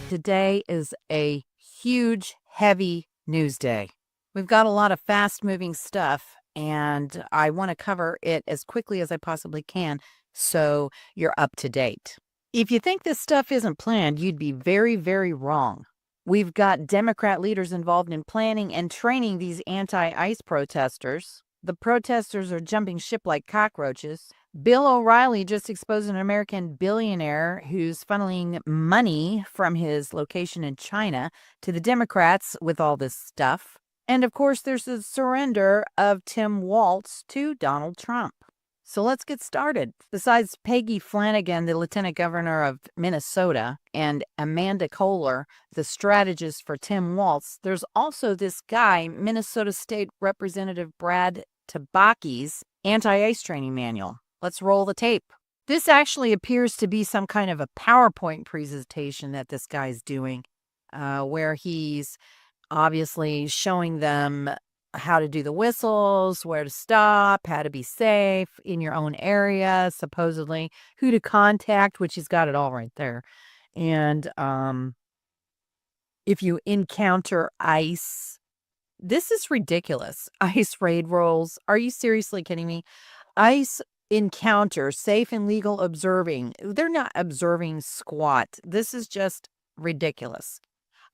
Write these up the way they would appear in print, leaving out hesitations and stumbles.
Today is a huge, heavy news day. We've got a lot of fast-moving stuff, and I want to cover it as quickly as I possibly can so you're up to date. If you think this stuff isn't planned, you'd be very, very wrong. We've got Democrat leaders involved in planning and training these anti-ICE protesters. The protesters are jumping ship like cockroaches. Bill O'Reilly just exposed an American billionaire who's funneling money from his location in China to the Democrats with all this stuff. And of course, there's the surrender of Tim Walz to Donald Trump. So let's get started. Besides Peggy Flanagan, the Lieutenant Governor of Minnesota, and Amanda Kohler, the strategist for Tim Walz, there's also this guy, Minnesota State Representative Brad Tabaki's anti-ICE training manual. Let's roll the tape. This actually appears to be some kind of a PowerPoint presentation that this guy's doing, where he's obviously showing them how to do the whistles, where to stop, how to be safe in your own area, supposedly, who to contact, which he's got it all right there. And if you encounter ICE, this is ridiculous. ICE raid rolls. Are you seriously kidding me? ICE encounter, safe and legal observing. They're not observing squat. This is just ridiculous.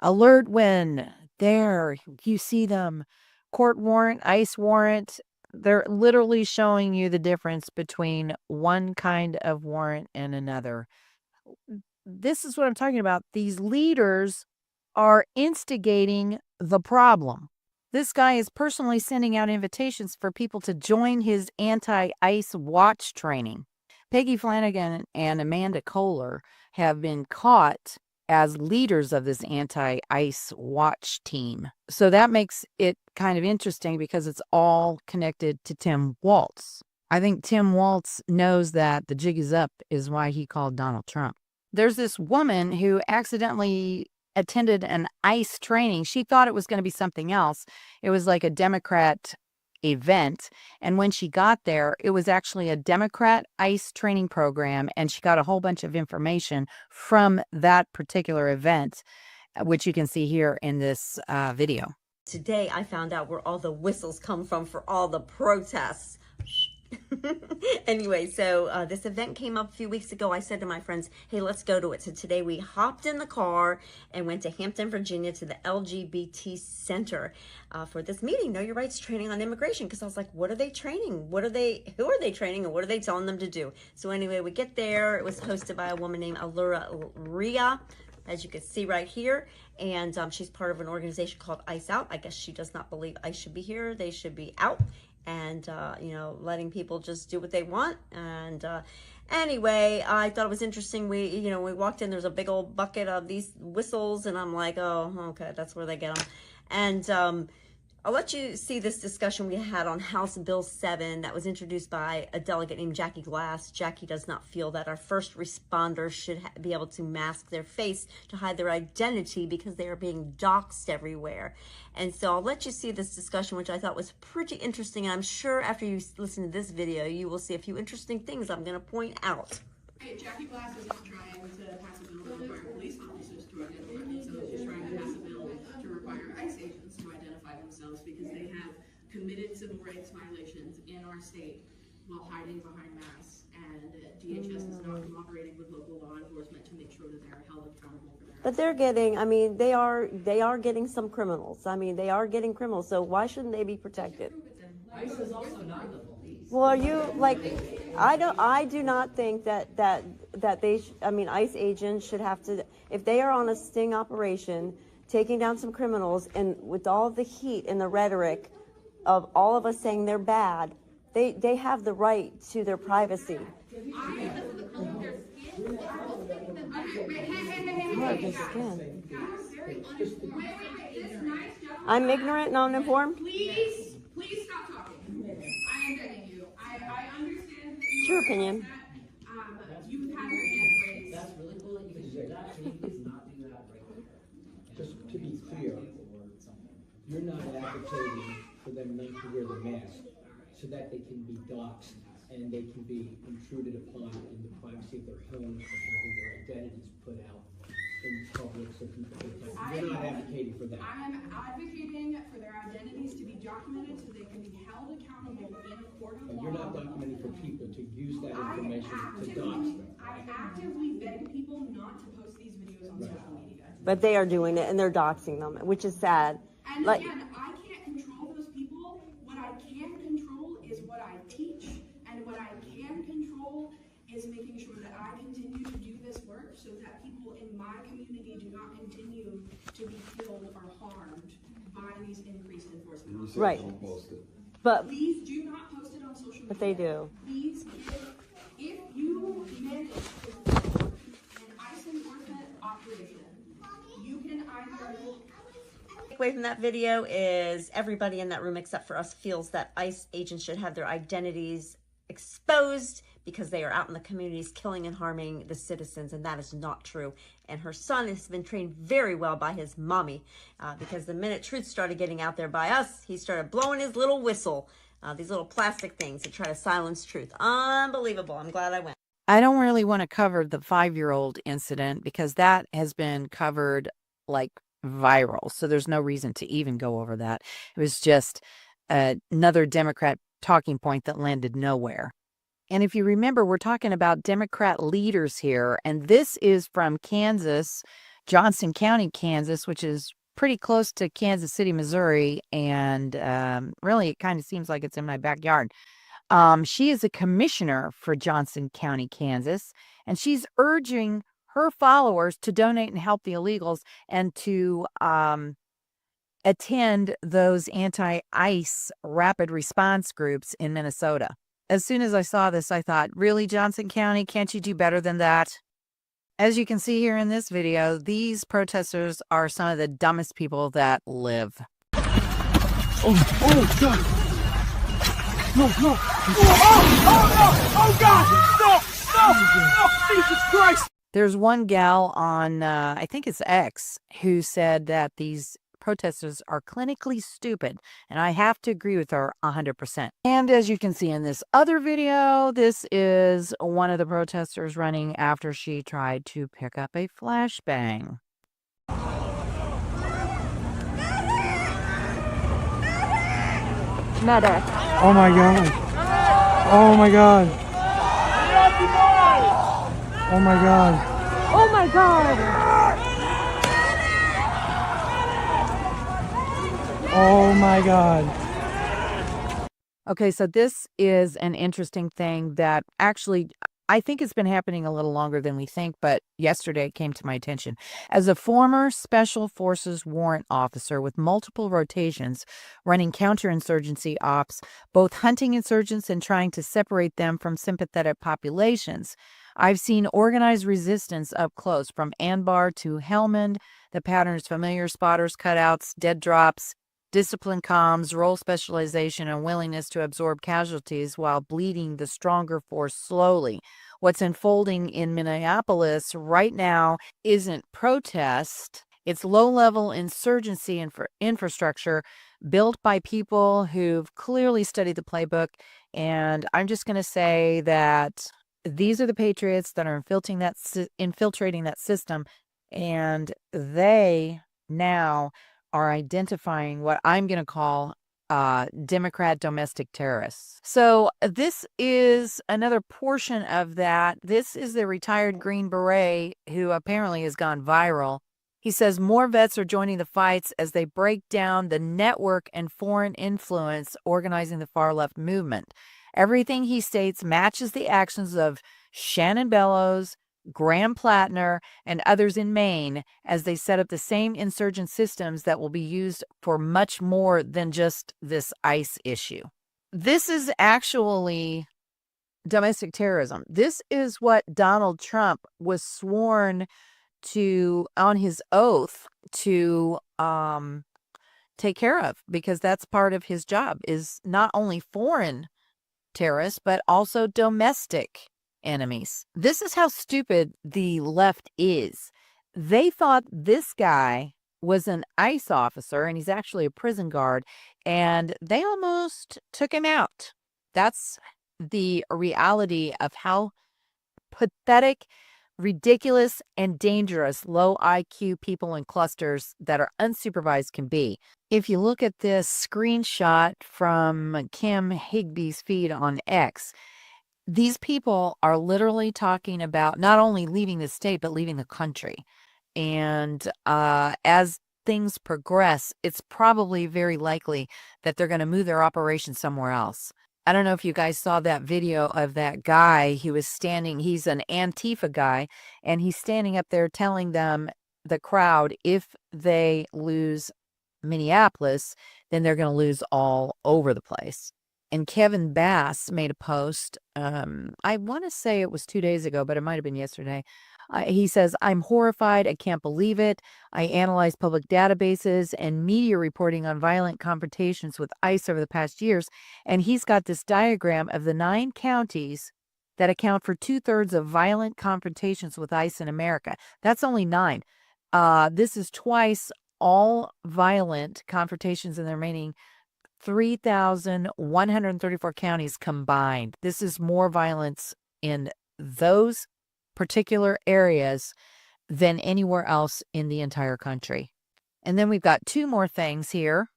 Alert when there you see them. Court warrant, ICE warrant. They're literally showing you the difference between one kind of warrant and another. This is what I'm talking about. These leaders are instigating the problem. This guy is personally sending out invitations for people to join his anti-ICE watch training. Peggy Flanagan and Amanda Kohler have been caught as leaders of this anti-ICE watch team. So that makes it kind of interesting because it's all connected to Tim Walz. I think Tim Walz knows that the jig is up is why he called Donald Trump. There's this woman who accidentally attended an ICE training. She thought it was going to be something else. It was like a Democrat event. And when she got there, it was actually a Democrat ICE training program. And she got a whole bunch of information from that particular event, which you can see here in this video. Today, I found out where all the whistles come from for all the protests. Anyway, so this event came up a few weeks ago. I said to my friends, hey, let's go to it. So today we hopped in the car and went to Hampton, Virginia to the LGBT Center for this meeting, Know Your Rights training on immigration. Because I was like, what are they training? Who are they training? And what are they telling them to do? So anyway, we get there. It was hosted by a woman named Allura Ria, as you can see right here. And she's part of an organization called ICE Out. I guess she does not believe ICE should be here. They should be out. And, you know, letting people just do what they want. And anyway, I thought it was interesting. We walked in, there's a big old bucket of these whistles. And I'm like, oh, okay, that's where they get them. And I'll let you see this discussion we had on House Bill 7 that was introduced by a delegate named Jackie Glass. Jackie does not feel that our first responders should be able to mask their face to hide their identity because they are being doxxed everywhere. And so I'll let you see this discussion, which I thought was pretty interesting. And I'm sure after you listen to this video, you will see a few interesting things I'm going to point out. Jackie Glass isn't trying to pass a bill to require police officers to identify themselves. She's trying to pass a bill to require ICE agents to identify themselves because they have committed civil rights violations in our state while hiding behind masks. And DHS is not cooperating with local law enforcement to make sure that they are held accountable for that. But they're getting, I mean, they are getting some criminals. I mean, they are getting criminals. So why shouldn't they be protected? ICE is also not the police. Well, are you like? I do not think that they. ICE agents should have to, if they are on a sting operation, taking down some criminals, and with all the heat and the rhetoric of all of us saying they're bad, They have the right to their privacy. I'm ignorant and uninformed. Please stop talking. I am begging you. I understand that It's your opinion. you have your hand raised. That's really cool that you can do that. Please not do that right there. Just to be clear, you're not advocating for them not to wear the mask so that they can be doxxed and they can be intruded upon in the privacy of their home and having their identities put out in public so people can tell. You're not advocating for that. I am advocating for their identities to be documented so they can be held accountable in a court of And law. you're not documenting for people to use that information to dox them. I actively beg people not to post these videos on social media. But they are doing it and they're doxing them, which is sad. And Like, again, I can't control those people. What I can control is what I teach, and what I can control is making sure that I continue to do this work so that people in my community do not continue to be killed or harmed by these increased enforcement officers. right. But Please do not post it on social media. But they do. Please, if you manage to support an ICE enforcement operation, you can either takeaway from that video is everybody in that room except for us feels that ICE agents should have their identities exposed because they are out in the communities killing and harming the citizens, and that is not true. And her son has been trained very well by his mommy because the minute truth started getting out there by us, he started blowing his little whistle, these little plastic things to try to silence truth. Unbelievable. I'm glad I went. I don't really want to cover the 5-year-old incident because that has been covered like viral. So there's no reason to even go over that. It was just another Democrat talking point that landed nowhere. And if you remember, we're talking about Democrat leaders here. And this is from Kansas, Johnson County, Kansas, which is pretty close to Kansas City, Missouri. And really, it kind of seems like it's in my backyard. She is a commissioner for Johnson County, Kansas, and she's urging her followers to donate and help the illegals and to attend those anti-ICE rapid response groups in Minnesota. As soon as I saw this, I thought, really, Johnson County, can't you do better than that? As you can see here in this video, these protesters are some of the dumbest people that live. Oh, God. No. Oh, God. No. Jesus Christ. There's one gal on, I think it's X, who said that these protesters are clinically stupid, and I have to agree with her 100%. And as you can see in this other video, this is one of the protesters running after she tried to pick up a flashbang. Medic. Oh, my God. Oh, my God. Oh, my God. Oh my God. Oh, my God. Okay, so this is an interesting thing that actually I think it's been happening a little longer than we think, but yesterday it came to my attention. As a former Special Forces warrant officer with multiple rotations running counterinsurgency ops, both hunting insurgents and trying to separate them from sympathetic populations, I've seen organized resistance up close from Anbar to Helmand. The pattern is familiar: spotters, cutouts, dead drops, discipline comms, role specialization, and willingness to absorb casualties while bleeding the stronger force slowly. What's unfolding in Minneapolis right now isn't protest. It's low-level insurgency infrastructure built by people who've clearly studied the playbook. And I'm just going to say that these are the Patriots that are infiltrating that system, and they now are identifying what I'm going to call Democrat domestic terrorists. So this is another portion of that. This is the retired Green Beret who apparently has gone viral. He says more vets are joining the fights as they break down the network and foreign influence organizing the far left movement. Everything he states matches the actions of Shannon Bellows, Graham Plattner, and others in Maine as they set up the same insurgent systems that will be used for much more than just this ICE issue. This is actually domestic terrorism. This is what Donald Trump was sworn to on his oath to take care of, because that's part of his job, is not only foreign terrorists, but also domestic enemies. This is how stupid the left is. They thought this guy was an ICE officer, and he's actually a prison guard, and they almost took him out. That's the reality of how pathetic, ridiculous, and dangerous low IQ people in clusters that are unsupervised can be. If you look at this screenshot from Kim Higbee's feed on X, these people are literally talking about not only leaving the state, but leaving the country. And as things progress, it's probably very likely that they're going to move their operation somewhere else. I don't know if you guys saw that video of that guy. He was standing, he's an Antifa guy, and he's standing up there telling them, the crowd, if they lose Minneapolis, then they're going to lose all over the place. And Kevin Bass made a post, I want to say it was 2 days ago, but it might have been yesterday. He says, "I'm horrified. I can't believe it. I analyzed public databases and media reporting on violent confrontations with ICE over the past years." And he's got this diagram of the 9 counties that account for 2/3 of violent confrontations with ICE in America. That's only 9. This is twice all violent confrontations in the remaining 3,134 counties combined. This is more violence in those particular areas than anywhere else in the entire country. And then we've got 2 more things here.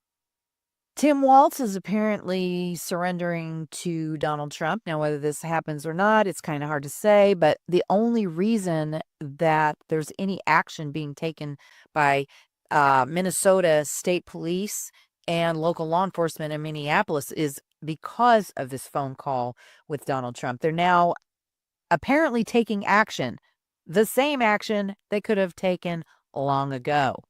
Tim Walz is apparently surrendering to Donald Trump. Now, whether this happens or not, it's kind of hard to say, but the only reason that there's any action being taken by Minnesota State Police and local law enforcement in Minneapolis is because of this phone call with Donald Trump. They're now apparently taking action, the same action they could have taken long ago.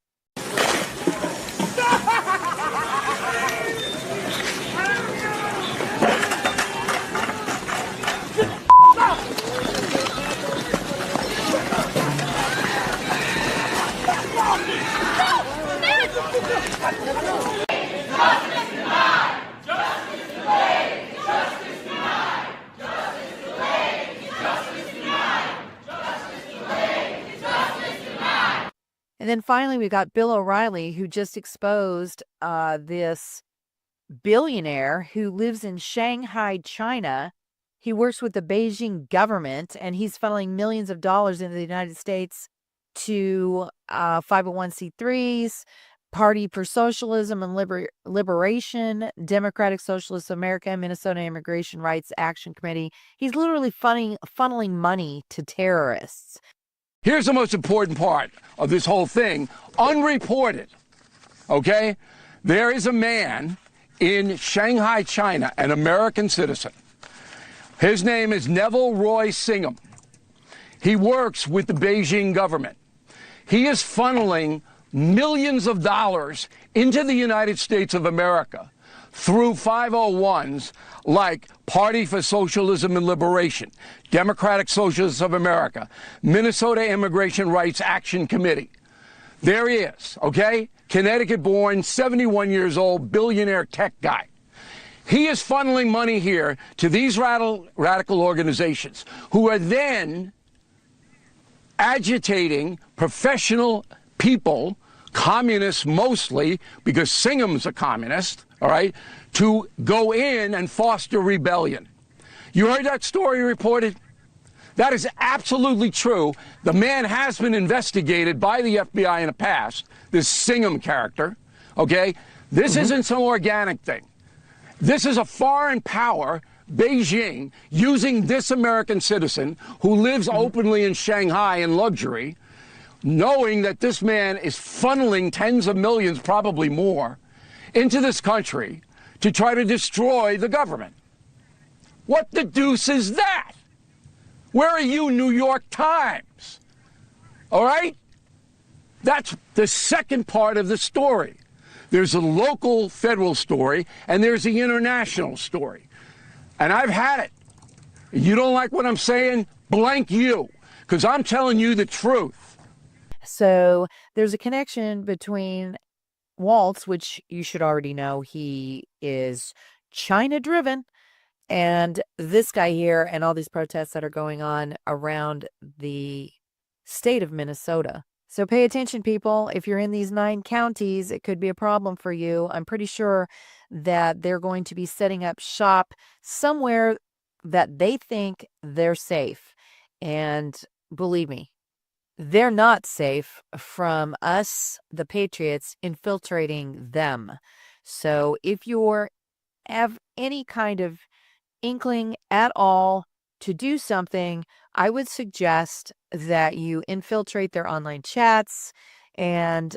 And then finally, we got Bill O'Reilly, who just exposed this billionaire who lives in Shanghai, China. He works with the Beijing government, and he's funneling millions of dollars into the United States to 501c3s, Party for Socialism and Liberation, Democratic Socialist America, Minnesota Immigration Rights Action Committee. He's literally funneling money to terrorists. Here's the most important part of this whole thing, unreported, okay? There is a man in Shanghai, China, an American citizen. His name is Neville Roy Singham. He works with the Beijing government. He is funneling millions of dollars into the United States of America through 501s like Party for Socialism and Liberation, Democratic Socialists of America, Minnesota Immigration Rights Action Committee. There he is, okay? Connecticut-born, 71 years old, billionaire tech guy. He is funneling money here to these radical organizations who are then agitating professional people, communists mostly, because Singham's a communist, all right, to go in and foster rebellion. You heard that story reported? That is absolutely true. The man has been investigated by the FBI in the past, this Singham character, okay? This isn't some organic thing. This is a foreign power, Beijing, using this American citizen who lives openly in Shanghai in luxury, knowing that this man is funneling tens of millions, probably more, into this country to try to destroy the government. What the deuce is that? Where are you, New York Times? All right? That's the second part of the story. There's a local federal story, and there's the international story. And I've had it. You don't like what I'm saying? Blank you, because I'm telling you the truth. So there's a connection between Walz, which you should already know, he is China-driven, and this guy here and all these protests that are going on around the state of Minnesota. So pay attention, people. If you're in these 9 counties, it could be a problem for you. I'm pretty sure that they're going to be setting up shop somewhere that they think they're safe. And believe me, they're not safe from us, the Patriots, infiltrating them. So if you have any kind of inkling at all to do something, I would suggest that you infiltrate their online chats and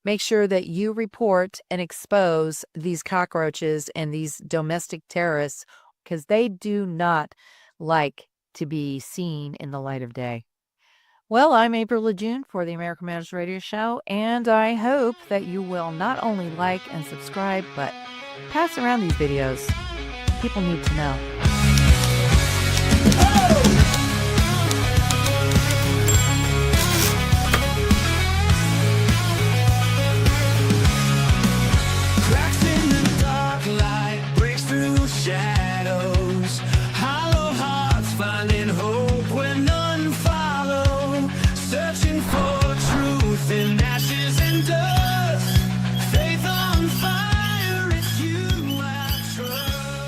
make sure that you report and expose these cockroaches and these domestic terrorists, because they do not like to be seen in the light of day. Well, I'm April Lejeune for the American Matters Radio Show, and I hope that you will not only like and subscribe, but pass around these videos. People need to know.